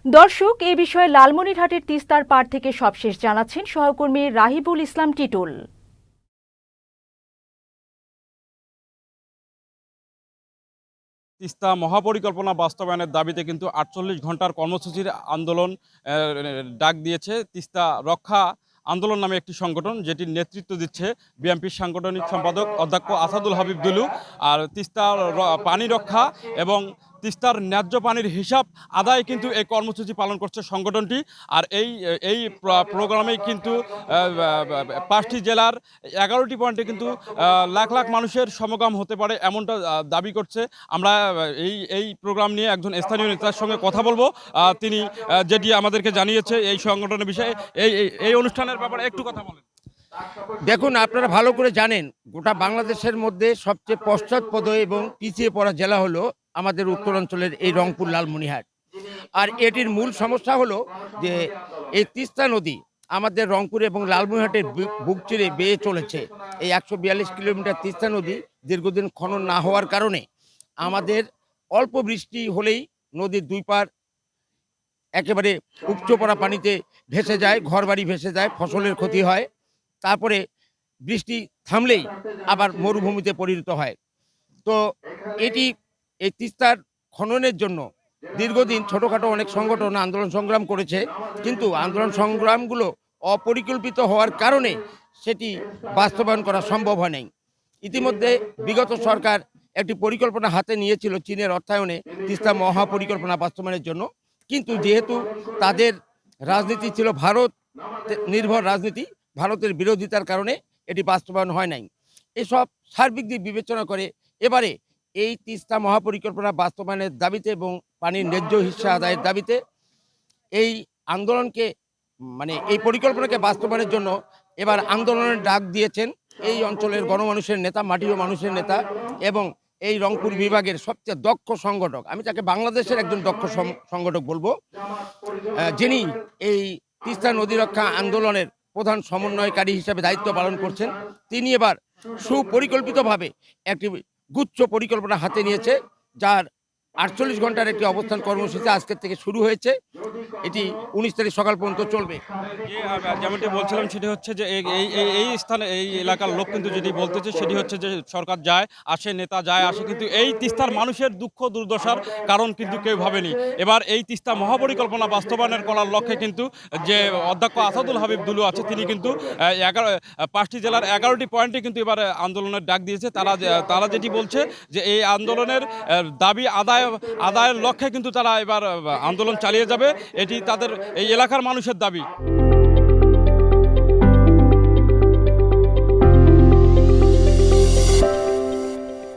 দর্শক, এই বিষয়ে লালমনিরহাটের তিস্তার পাড় থেকে সবশেষ জানাচ্ছেন সহকর্মী রাহিবুল ইসলাম টিটুল। তিস্তা মহাপরিকল্পনা বাস্তবায়নের দাবিতে কিন্তু ৪৮ ঘন্টার কর্মসূচির আন্দোলন ডাক দিয়েছে তিস্তা রক্ষা আন্দোলন নামে একটি সংগঠন, যেটির নেতৃত্ব দিচ্ছে বিএনপির সাংগঠনিক সম্পাদক অধ্যক্ষ আসাদুল হাবিব দুলু। আর তিস্তার পানি রক্ষা এবং তিস্তার ন্যায্য পানির হিসাব আদায় কিন্তু এই কর্মসূচি পালন করছে সংগঠনটি। আর এই প্রোগ্রামেই কিন্তু ৫টি জেলার ১১টি পয়েন্টে কিন্তু লাখ লাখ মানুষের সমাগম হতে পারে, এমনটা দাবি করছে। আমরা এই প্রোগ্রাম নিয়ে একজন স্থানীয় নেতার সঙ্গে কথা বলবো। তিনি যেটি আমাদেরকে জানিয়েছে এই সংগঠনের বিষয়ে, এই অনুষ্ঠানের ব্যাপারে একটু কথা বলেন। দেখুন, আপনারা ভালো করে জানেন গোটা বাংলাদেশের মধ্যে সবচেয়ে পশ্চাৎপদ এবং পিছিয়ে পড়া জেলা হলো আমাদের উত্তরাঞ্চলের এই রংপুর লালমনিরহাট। আর এটির মূল সমস্যা হলো যে এই তিস্তা নদী আমাদের রংপুর এবং লালমনিরহাটের বুক চিরে বেয়ে চলেছে। এই ১৪২ কিলোমিটার তিস্তা নদী দীর্ঘদিন খনন না হওয়ার কারণে আমাদের অল্প বৃষ্টি হলেই নদীর দুই পার একেবারে উপচে পড়া পানিতে ভেসে যায়, ঘরবাড়ি ভেসে যায়, ফসলের ক্ষতি হয়। তারপরে বৃষ্টি থামলেই আবার মরুভূমিতে পরিণত হয়। তো এই তিস্তার খননের জন্য দীর্ঘদিন ছোটোখাটো অনেক সংগঠন আন্দোলন সংগ্রাম করেছে, কিন্তু আন্দোলন সংগ্রামগুলো অপরিকল্পিত হওয়ার কারণে সেটি বাস্তবায়ন করা সম্ভব হয় নাই। ইতিমধ্যে বিগত সরকার একটি পরিকল্পনা হাতে নিয়েছিল চীনের অর্থায়নে তিস্তা মহাপরিকল্পনা বাস্তবায়নের জন্য, কিন্তু যেহেতু তাদের রাজনীতি ছিল ভারত নির্ভর রাজনীতি, ভারতের বিরোধিতার কারণে এটি বাস্তবায়ন হয় নাই। এসব সার্বিক দিক বিবেচনা করে এবারে এই তিস্তা মহাপরিকল্পনা বাস্তবায়নের দাবিতে এবং পানির ন্যায্য হিস্সা আদায়ের দাবিতে এই আন্দোলনকে এই পরিকল্পনাকে বাস্তবায়নের জন্য এবার আন্দোলনের ডাক দিয়েছেন এই অঞ্চলের গণমানুষের নেতা, মাটির মানুষের নেতা এবং এই রংপুর বিভাগের সবচেয়ে দক্ষ সংগঠক, আমি তাকে বাংলাদেশের একজন দক্ষ সংগঠক বলবো, যিনি এই তিস্তা নদী রক্ষা আন্দোলনের প্রধান সমন্বয়কারী হিসেবে দায়িত্ব পালন করছেন। তিনি এবার সুপরিকল্পিতভাবে একটি গুচ্ছ পরিকল্পনা হাতে নিয়েছে, যার ৪৮ ঘন্টার একটি অবস্থান কর্মসূচি আজকের থেকে শুরু হয়েছে। এটি ১৯ তারিখ সকাল পর্যন্ত চলবে। যেমনটি বলছিলাম সেটি হচ্ছে যে এই স্থানে এই এলাকার লোক কিন্তু যেটি বলতেছে সেটি হচ্ছে যে সরকার যায় আসে, নেতা যায় আসে, কিন্তু এই তিস্তার মানুষের দুঃখ দুর্দশার কারণ কিন্তু কেউ ভাবেনি। এবার এই তিস্তা মহাপরিকল্পনা বাস্তবায়নের করার লক্ষ্যে কিন্তু যে অধ্যক্ষ আসাদুল হাবিব দুলু আছে, তিনি কিন্তু ৫টি জেলার ১১টি পয়েন্টে কিন্তু এবার আন্দোলনের ডাক দিয়েছে। তারা যেটি বলছে যে এই আন্দোলনের দাবি আদায়ের লক্ষ্যে কিন্তু তারা এবার আন্দোলন চালিয়ে যাবে, এটি তাদের এই এলাকার মানুষের দাবি।